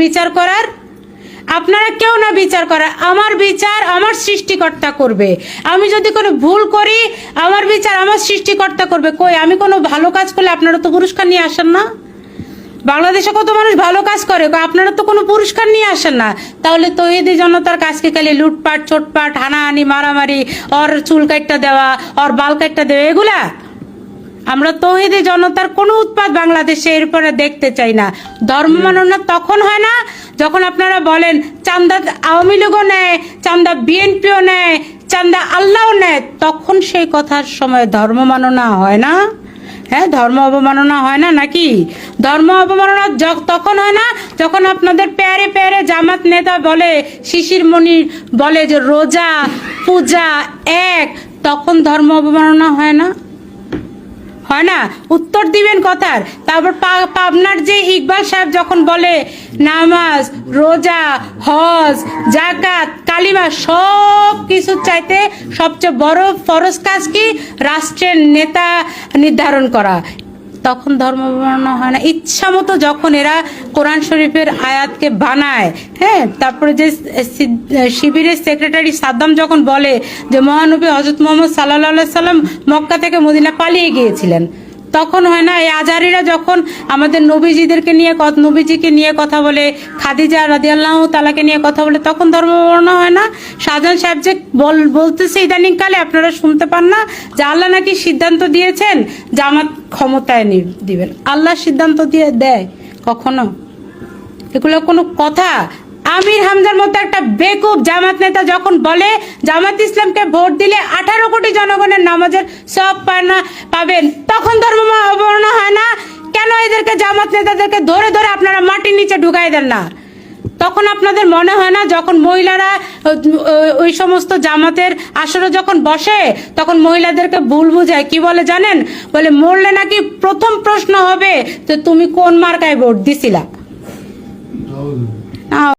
বিচার করার? আপনারা কেউ না বিচার করার, আমার বিচার আমার সৃষ্টিকর্তা করবে। আমি যদি কোনো ভুল করি আমার বিচার আমার সৃষ্টিকর্তা করবে। কই আমি কোনো ভালো কাজ করলে আপনারা তো পুরস্কার নিয়ে আসেন না? বাংলাদেশে কত মানুষ ভালো কাজ করে, আপনারা তো কোনো পুরস্কার নিয়ে আসেন না। তাহলে তৌহিদি জনতার কাজকে খালি লুটপাট চোটপাট হানাহানি মারামারি, ওর চুল কাটটা দেওয়া, ওর বাল কাটটা দেওয়া, এগুলা আমরা তৌহিদি জনতার কোনো উৎপাত বাংলাদেশে এরপরে দেখতে চাই না। ধর্ম মাননা তখন হয় না যখন আপনারা বলেন চান্দা আওয়ামী লীগও নেয়, চান্দা বিএনপিও নেয়, চান্দা আল্লাহও নেয়, তখন সেই কথার সময় ধর্ম মাননা হয় না। হ্যাঁ, ধর্ম অবমাননা হয় না নাকি? ধর্ম অবমাননা তখন হয় না যখন আপনাদের প্যারে প্যারে জামাত নেতা বলে, শিশির মনি বলে যে রোজা পূজা এক, তখন ধর্ম অবমাননা হয় না? হয় না? উত্তর দিবেন কথার। তারপর পাবনার যে ইকবাল সাহেব যখন বলে নামাজ রোজা হজ জাকাত কালিমা সব কিছু চাইতে সবচেয়ে বড় ফরজ কাজ কি? রাষ্ট্রের নেতা নির্ধারণ করা, তখন ধর্ম অবমাননা হয় না? ইচ্ছা মতো যখন এরা কোরআন শরীফের আয়াতকে বানায়, হ্যাঁ, তারপরে যে শিবিরের সেক্রেটারি সাদ্দাম যখন বলে যে মহানবী হযরত মুহাম্মদ সাল্লাল্লাহু সাল্লাম মক্কা থেকে মদিনা পালিয়ে গিয়েছিলেন, তখন হয় না? এই আজহারিরা যখন আমাদের নবীজিদেরকে নিয়ে নবীজিকে নিয়ে কথা বলে, খাদিজা রাদিয়াল্লাহু তাআলাকে নিয়ে কথা বলে, তখন ধর্ম অবমাননা হয় না? শাহজাহান সাহেব যে বলতেছে ইদানিং কালে, আপনারা শুনতে পান না যে আল্লাহ নাকি সিদ্ধান্ত দিয়েছেন জামাত ক্ষমতায় দিবেন? আল্লাহ সিদ্ধান্ত দিয়ে দেয় কখনো? এগুলো কোনো কথা? আমির হামজার মতো একটা বেকুব জামাত নেতা যখন বলে জামাত ইসলামকে ভোট দিলে 18 কোটি জনগণের নামাজের সব পাবেন, তখন ধর্ম অবমাননা হয় না? কেন এদেরকে জামাত নেতাদেরকে ধরে ধরে আপনারা মাটির নিচে ঢুকাই দেন না? তখন আপনাদের মনে হয় না যখন মহিলারা ওই সমস্ত জামাতের আসরে যখন বসে, তখন মহিলাদেরকে ভুল বুঝায়, কি বলে জানেন? বলে মরলে নাকি প্রথম প্রশ্ন হবে যে তুমি কোন মার্কায় ভোট দিছিলা।